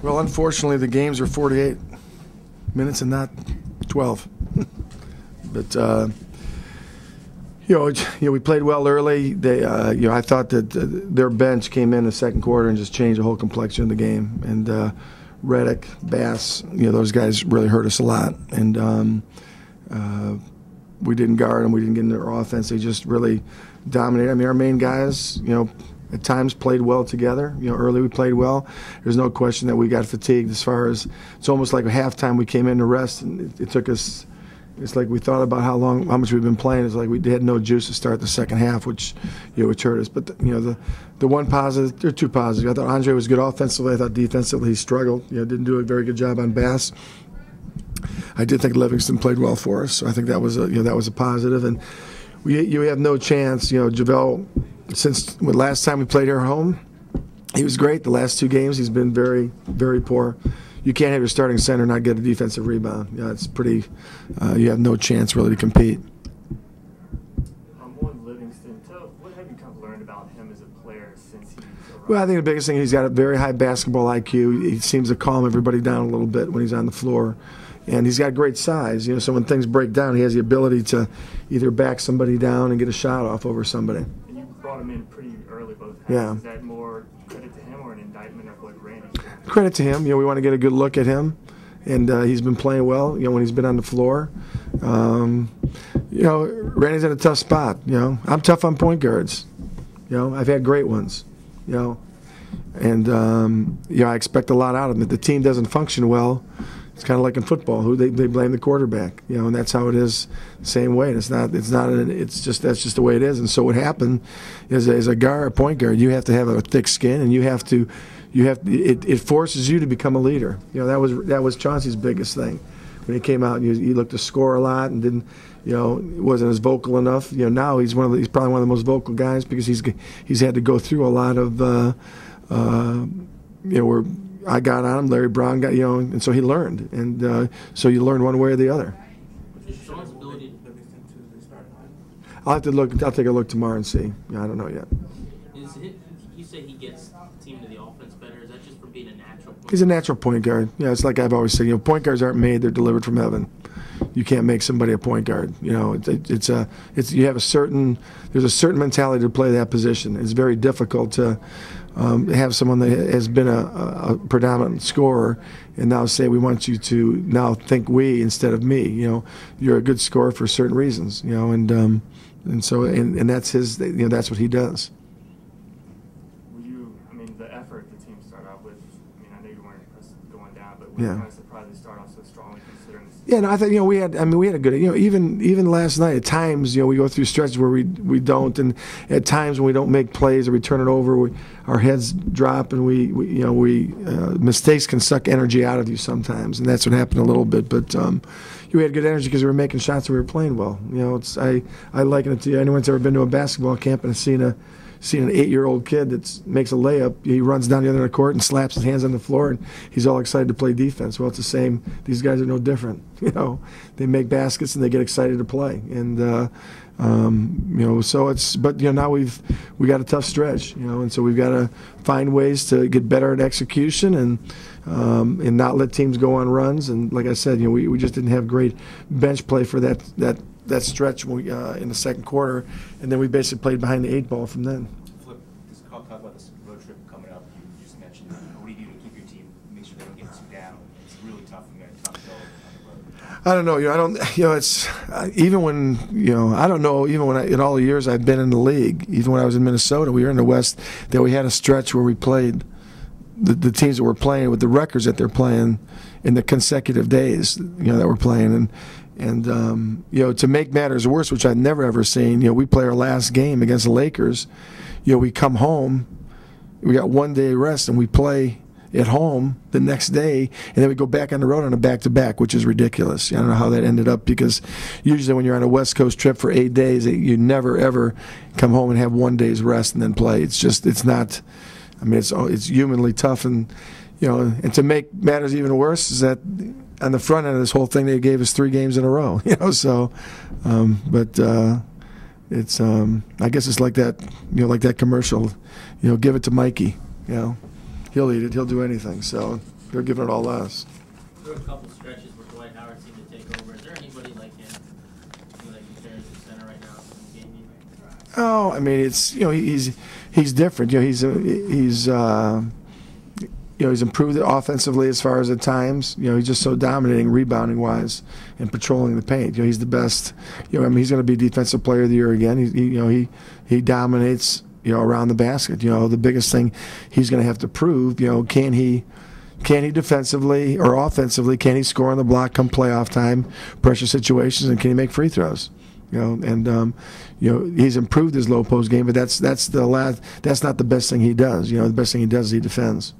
Well, unfortunately, the games are 48 minutes and not 12. But we played well early. They, I thought that their bench came in the second quarter and just changed the whole complexion of the game. And Reddick, Bass, those guys really hurt us a lot. And we didn't guard them. We didn't get into their offense. They just really dominated. I mean, our main guys, at times played well together. Early we played well. There's no question that we got fatigued as far as it's almost like at halftime we came in to rest, and it took us. It's like we thought about how much we've been playing. It's like we had no juice to start the second half, which hurt us. But the one positive, there are two positives. I thought Andre was good offensively. I thought defensively he struggled. Didn't do a very good job on Bass. I did think Livingston played well for us, so I think that was a positive. And you have no chance. JaVale, since last time we played here at home, he was great. The last two games he's been very, very poor. You can't have your starting center not get a defensive rebound. It's pretty. You have no chance really to compete. On Livingston, what have you kind of learned about him as a player since he's arrived? Well, I think the biggest thing, he's got a very high basketball IQ. He seems to calm everybody down a little bit when he's on the floor. And he's got great size. So when things break down, he has the ability to either back somebody down and get a shot off over somebody. And you brought him in pretty early both times. Yeah. Is that more credit to him or an indictment of what Randy's doing? Credit to him. We want to get a good look at him. And he's been playing well, when he's been on the floor. Randy's in a tough spot. I'm tough on point guards. I've had great ones. And I expect a lot out of him. If the team doesn't function well, it's kind of like in football. They blame the quarterback, and that's how it is. Same way. It's just that's just the way it is. And so what happened is, as a point guard, you have to have a thick skin, and it forces you to become a leader. That was Chauncey's biggest thing when he came out. He looked to score a lot and didn't, wasn't as vocal enough. Now he's probably one of the most vocal guys because he's had to go through a lot of where I got on him, Larry Brown got, and so he learned, and so you learn one way or the other. I'll have to look. I'll take a look tomorrow and see. I don't know yet. You say he gets the team to the offense better. Is that just from being a natural point guard? He's a natural point guard. It's like I've always said. Point guards aren't made; they're delivered from heaven. You can't make somebody a point guard. You have a certain. There's a certain mentality to play that position. It's very difficult to have someone that has been a predominant scorer and now say we want you to now think we instead of me. You're a good scorer for certain reasons. And that's his. That's what he does. The effort the team started out with. I know you weren't going down, but were you kind of surprised they started off so strongly considering this? Yeah, no, I think we had a good. Even last night at times we go through stretches where we don't, and at times when we don't make plays or we turn it over, our heads drop and we mistakes can suck energy out of you sometimes, and that's what happened a little bit. But we had good energy because we were making shots and we were playing well. I liken it to anyone that's ever been to a basketball camp and seen an 8-year-old kid that makes a layup. He runs down the other end of the court and slaps his hands on the floor, and he's all excited to play defense. Well, it's the same. These guys are no different. They make baskets and they get excited to play. And so it's. But now we got a tough stretch. And so we've got to find ways to get better at execution and not let teams go on runs. And like I said, we just didn't have great bench play for that stretch in the second quarter, and then we basically played behind the 8 ball from then. Flip, just talk about this road trip coming up. You just mentioned what do you do to keep your team, make sure they don't get too down? It's really tough when you got a tough goal on the road. I don't know. I don't. It's even when I don't know. Even when in all the years I've been in the league, even when I was in Minnesota, we were in the West. That we had a stretch where we played the teams that were playing with the records that they're playing in the consecutive days. That we're playing and to make matters worse, which I've never ever seen. We play our last game against the Lakers. We come home, we got 1 day rest, and we play at home the next day, and then we go back on the road on a back-to-back, which is ridiculous. I don't know how that ended up, because usually when you're on a West Coast trip for 8 days, you never ever come home and have 1 day's rest and then play. It's not. It's humanly tough, and to make matters even worse is that on the front end of this whole thing, they gave us 3 games in a row. So, it's I guess it's like that. Like that commercial. Give it to Mikey. He'll eat it. He'll do anything. So. they're giving it all to us. There were a couple stretches where Dwight Howard seemed to take over. Is there anybody like him that compares to center right now in the game? Oh, I mean, it's he's different. He's improved it offensively as far as at times. He's just so dominating rebounding wise and patrolling the paint. He's the best. I mean, he's going to be defensive player of the year again. He dominates around the basket. The biggest thing he's going to have to prove. Can he defensively or offensively? Can he score on the block come playoff time, pressure situations, and can he make free throws? He's improved his low post game, but that's not the best thing he does. The best thing he does is he defends.